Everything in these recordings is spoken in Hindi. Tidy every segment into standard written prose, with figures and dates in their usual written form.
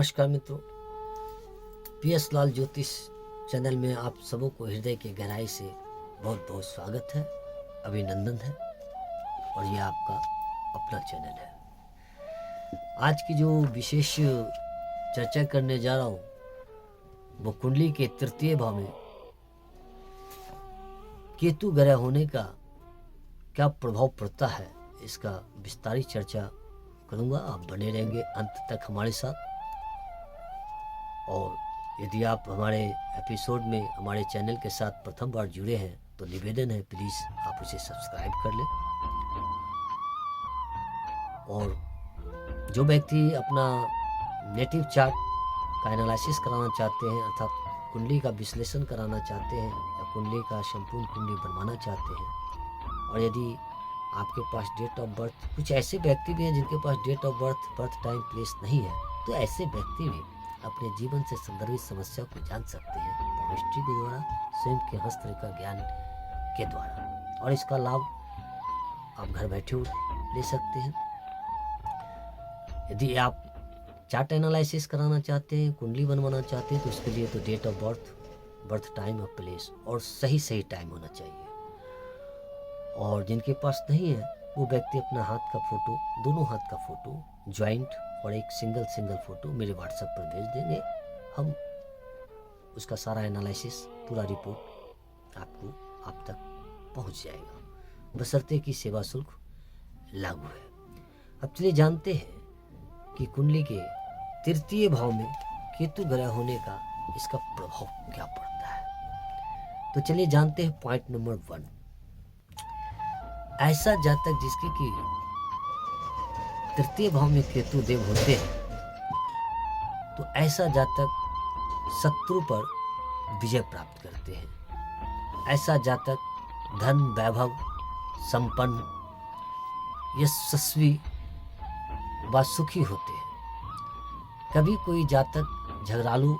नमस्कार मित्रों, पीएस लाल ज्योतिष चैनल में आप सबों को हृदय की गहराई से बहुत बहुत स्वागत है, अभिनंदन है। और ये आपका अपना चैनल है। आज की जो विशेष चर्चा करने जा रहा हूँ वो कुंडली के तृतीय भाव में केतु ग्रह होने का क्या प्रभाव पड़ता है, इसका विस्तारित चर्चा करूँगा। आप बने रहेंगे अंत तक हमारे साथ। और यदि आप हमारे एपिसोड में हमारे चैनल के साथ प्रथम बार जुड़े हैं तो निवेदन है, प्लीज़ आप उसे सब्सक्राइब कर लें। और जो व्यक्ति अपना नेटिव चार्ट का एनालिसिस कराना चाहते हैं, अर्थात कुंडली का विश्लेषण कराना चाहते हैं या कुंडली का संपूर्ण कुंडली बनवाना चाहते हैं, और यदि आपके पास डेट ऑफ बर्थ, कुछ ऐसे व्यक्ति भी हैं जिनके पास date of birth time place नहीं है, तो ऐसे व्यक्ति भी अपने जीवन से संदर्भित समस्या को जान सकते हैं पॉमिस्ट्री के द्वारा, स्वयं के हस्तरेखा ज्ञान के द्वारा। और इसका लाभ आप घर बैठे ले सकते हैं। यदि आप चार्ट एनालिसिस कराना चाहते हैं, कुंडली बनवाना चाहते हैं, तो उसके लिए तो डेट ऑफ बर्थ टाइम और प्लेस और सही टाइम होना चाहिए। और जिनके पास नहीं है वो व्यक्ति अपना हाथ का फोटो, दोनों हाथ का फोटो ज्वाइंट और एक सिंगल फोटो मेरे व्हाट्सएप पर भेज देंगे। हम उसका सारा एनालिसिस, पूरा रिपोर्ट आप तक पहुंच जाएगा, बशर्ते कि सेवा शुल्क लागू है। अब चलिए जानते हैं कि कुंडली के तृतीय भाव में केतु ग्रह होने का इसका प्रभाव क्या पड़ता है। तो चलिए जानते हैं पॉइंट नंबर 1। ऐसा जातक जिसके कि तृतीय भाव में केतु देव होते हैं, तो ऐसा जातक शत्रु पर विजय प्राप्त करते हैं। ऐसा जातक धन, वैभव, संपन्न, यशस्वी व सुखी होते हैं। कभी कोई जातक झगड़ालू,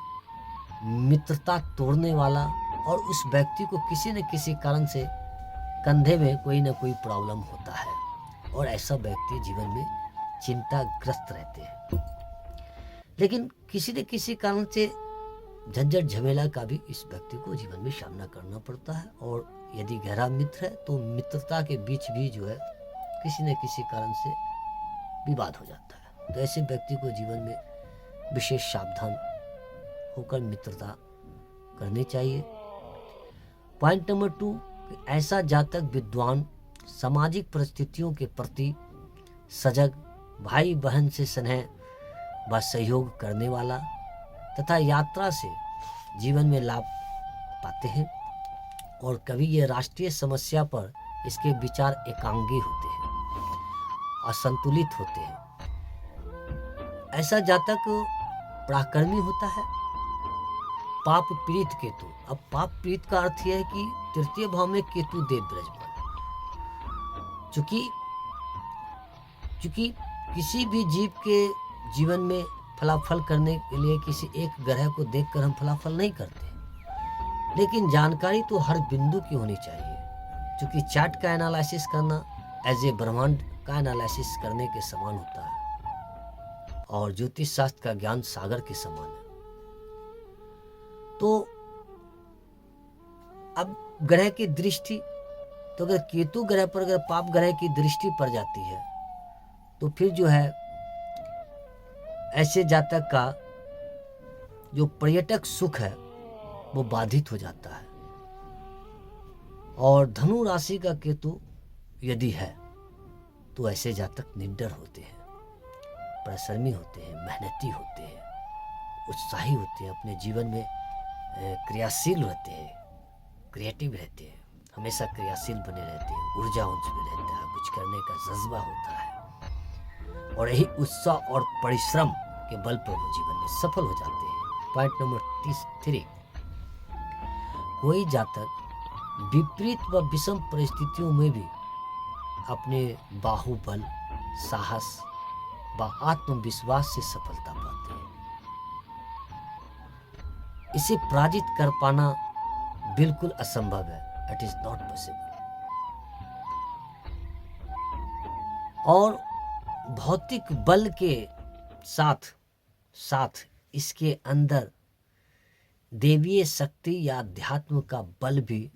मित्रता तोड़ने वाला, और उस व्यक्ति को किसी न किसी कारण से कंधे में कोई ना कोई प्रॉब्लम होता है, और ऐसा व्यक्ति जीवन में चिंताग्रस्त रहते हैं। लेकिन किसी न किसी कारण से झंझट झमेला का भी इस व्यक्ति को जीवन में सामना करना पड़ता है। और यदि गहरा मित्र है तो मित्रता के बीच भी जो है किसी न किसी कारण से विवाद हो जाता है। तो ऐसे व्यक्ति को जीवन में विशेष सावधान होकर मित्रता करनी चाहिए। पॉइंट नंबर 2, ऐसा जातक विद्वान, सामाजिक परिस्थितियों के प्रति सजग, भाई बहन से स्नेह व सहयोग करने वाला तथा यात्रा से जीवन में लाभ पाते हैं। और कभी ये राष्ट्रीय समस्या पर इसके विचार एकांगी होते हैं, असंतुलित होते हैं। ऐसा जातक पराक्रमी होता है। पाप पीड़ित केतु। अब पाप पीड़ित का अर्थ यह है कि तृतीय भाव में केतु देव विराजमान, चूंकि किसी भी जीव के जीवन में फलाफल करने के लिए किसी एक ग्रह को देखकर हम फलाफल नहीं करते, लेकिन जानकारी तो हर बिंदु की होनी चाहिए। क्योंकि चार्ट का एनालिसिस करना एज ए ब्रह्मांड का एनालिसिस करने के समान होता है, और ज्योतिष शास्त्र का ज्ञान सागर के समान है। तो अब ग्रह की दृष्टि, तो अगर केतु ग्रह पर अगर पाप ग्रह की दृष्टि पड़ जाती है तो फिर जो है ऐसे जातक का जो पर्यटक सुख है वो बाधित हो जाता है। और धनु राशि का केतु यदि है तो ऐसे जातक निडर होते हैं, परिश्रमी होते हैं, मेहनती होते हैं, उत्साही होते हैं, अपने जीवन में क्रियाशील रहते हैं, क्रिएटिव रहते हैं, हमेशा क्रियाशील बने रहते हैं, ऊर्जा उनमें रहता है, कुछ करने का जज्बा होता है, और यही उत्साह और परिश्रम के बल पर वो जीवन में सफल हो जाते हैं। पॉइंट नंबर 3, कोई जातक विपरीत व विषम परिस्थितियों में भी अपने बाहुबल, साहस व आत्मविश्वास से सफलता पाते हैं। इसे पराजित कर पाना बिल्कुल असंभव है, इट इज नॉट पॉसिबल। और भौतिक बल के साथ इसके अंदर देवीय शक्ति या अध्यात्म का बल भी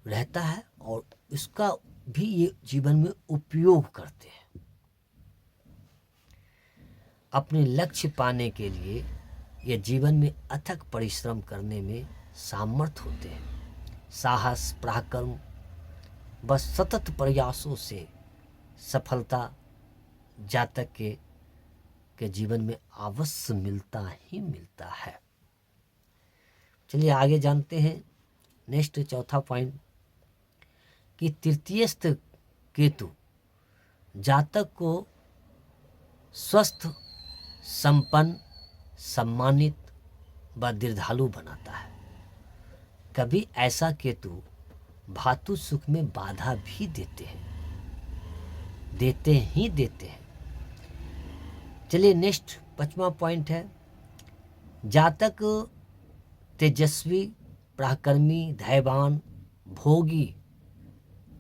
रहता है और इसका भी ये जीवन में उपयोग करते हैं। अपने लक्ष्य पाने के लिए ये जीवन में अथक परिश्रम करने में सामर्थ होते हैं। साहस, पराक्रम, बस सतत प्रयासों से सफलता जातक के जीवन में अवश्य मिलता ही मिलता है। चलिए आगे जानते हैं नेक्स्ट चौथा पॉइंट कि तृतीयस्थ केतु जातक को स्वस्थ, संपन्न, सम्मानित व दीर्घायु बनाता है। कभी ऐसा केतु भातु सुख में बाधा भी देते हैं, देते हैं। चलिए नेक्स्ट 5वां पॉइंट है, जातक तेजस्वी, पराक्रमी, धैर्यवान, भोगी,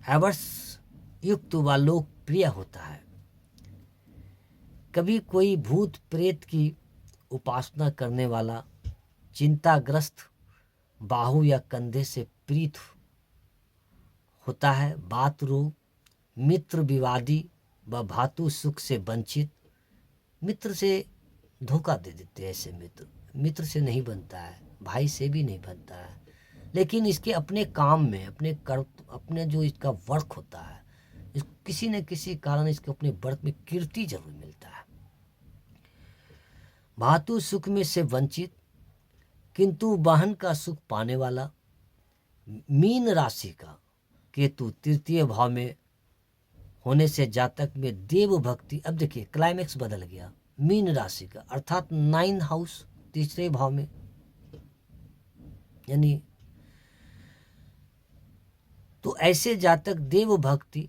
ऐवर्ष युक्त व लोकप्रिय होता है। कभी कोई भूत प्रेत की उपासना करने वाला चिंताग्रस्त बाहु या कंधे से पीड़ित होता है। बात रोग, मित्र विवादी व भातु सुख से वंचित, मित्र से धोखा दे देते हैं। ऐसे मित्र से नहीं बनता है, भाई से भी नहीं बनता है, लेकिन इसके अपने काम में, अपने जो इसका वर्क होता है, किसी न किसी कारण इसके अपने वर्क में कीर्ति जरूर मिलता है। भातु सुख में से वंचित किंतु वाहन का सुख पाने वाला। मीन राशि का केतु तृतीय भाव में होने से जातक में देव भक्ति, अब देखिए क्लाइमेक्स बदल गया, मीन राशि का अर्थात 9 हाउस तीसरे भाव में, यानी तो ऐसे जातक देव भक्ति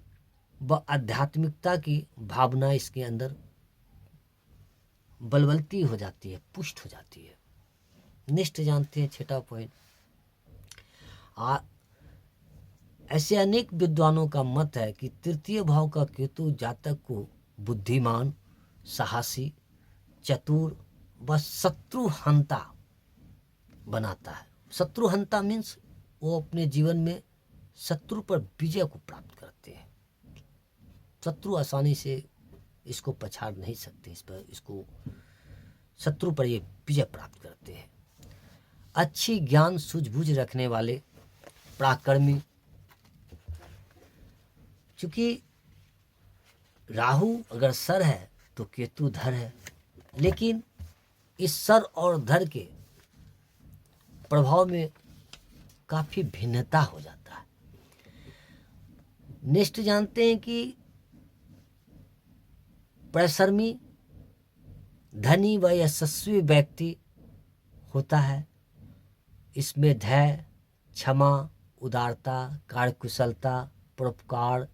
व आध्यात्मिकता की भावना इसके अंदर बलवलती हो जाती है, पुष्ट हो जाती है। नेक्स्ट जानते हैं 6वां पॉइंट। ऐसे अनेक विद्वानों का मत है कि तृतीय भाव का केतु जातक को बुद्धिमान, साहसी, चतुर व शत्रुहंता बनाता है। शत्रुहंता मीन्स वो अपने जीवन में शत्रु पर विजय को प्राप्त करते हैं। शत्रु आसानी से इसको पछाड़ नहीं सकते, इसको शत्रु पर ये विजय प्राप्त करते हैं। अच्छी ज्ञान सूझबूझ रखने वाले, पराक्रमी, क्योंकि राहु अगर सर है तो केतु धर है, लेकिन इस सर और धर के प्रभाव में काफी भिन्नता हो जाता है। नेक्स्ट जानते हैं कि परिश्रमी, धनी व यशस्वी व्यक्ति होता है। इसमें धैर्य, क्षमा, उदारता, कार्यकुशलता, परोपकार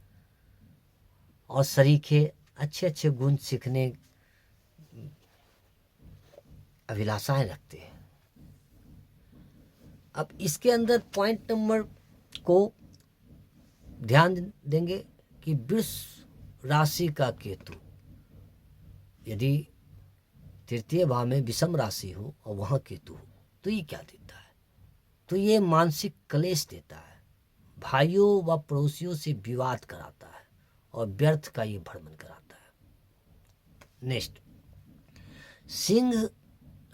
और सरीखे अच्छे अच्छे गुण सीखने अभिलाषाएं रखते हैं। अब इसके अंदर पॉइंट नंबर को ध्यान देंगे कि वृष राशि का केतु यदि तृतीय भाव में विषम राशि हो और वहाँ केतु हो तो ये क्या देता है? तो ये मानसिक क्लेश देता है, भाइयों व पड़ोसियों से विवाद कराता है और व्यर्थ का ये भ्रमण कराता है। नेक्स्ट, सिंह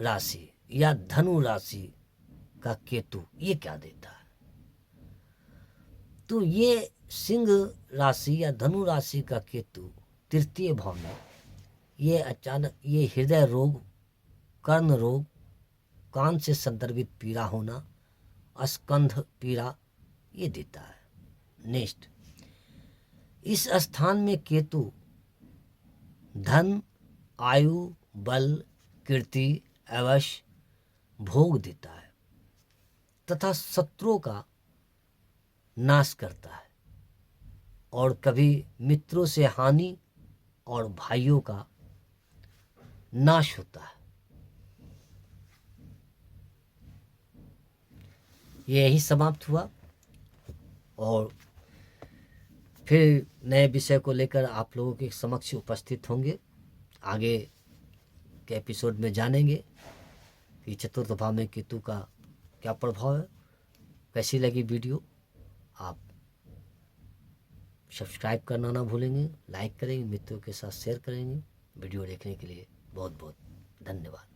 राशि या धनु राशि का केतु ये क्या देता है? तो ये सिंह राशि या धनु राशि का केतु तृतीय भाव में ये अचानक ये हृदय रोग, कर्ण रोग, कान से संदर्भित पीड़ा होना, स्कंध पीड़ा ये देता है। नेक्स्ट, इस स्थान में केतु धन, आयु, बल, कीर्ति, ऐश, भोग देता है तथा शत्रुओं का नाश करता है और कभी मित्रों से हानि और भाइयों का नाश होता है। यही समाप्त हुआ और फिर नए विषय को लेकर आप लोगों के समक्ष उपस्थित होंगे। आगे के एपिसोड में जानेंगे कि चतुर्थ भाव में केतु का क्या प्रभाव है। कैसी लगी वीडियो, आप सब्सक्राइब करना ना भूलेंगे, लाइक करेंगे, मित्रों के साथ शेयर करेंगे। वीडियो देखने के लिए बहुत बहुत धन्यवाद।